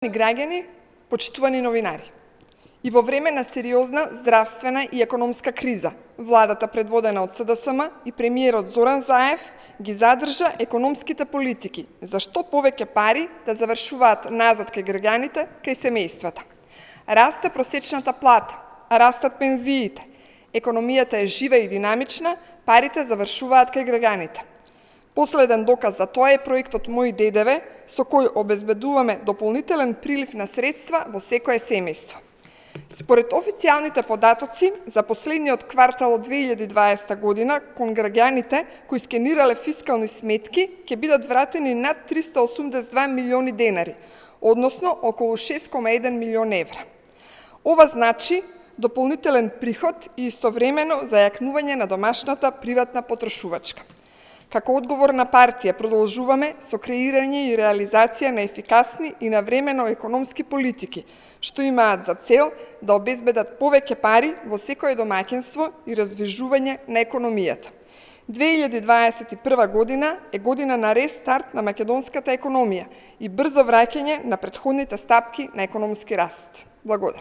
Граѓани, почитувани новинари. И во време на сериозна здравствена и економска криза, владата предводена од СДСМ и премиерот Зоран Заев ги задржа економските политики за што повеќе пари да завршуваат назад кај граѓаните, кај семејствата. Расте просечната плата, растат пензиите, економијата е жива и динамична, парите завршуваат кај граѓаните. Последен доказ за тоа е проектот Мој ДДВ, со кој обезбедуваме дополнителен прилив на средства во секое семејство. Според официјалните податоци, за последниот квартал од 2020 година, кон граѓаните кои скенирале фискални сметки, ќе бидат вратени над 382 милиони денари, односно околу 6,1 милион евра. Ова значи дополнителен приход и истовремено зајакнување на домашната приватна потрошувачка. Како одговорна партија продолжуваме со креирање и реализација на ефикасни и навремено економски политики, што имаат за цел да обезбедат повеќе пари во секое домаќинство и раздвижување на економијата. 2021 година е година на рестарт на македонската економија и брзо враќање на претходните стапки на економски раст. Благодарам.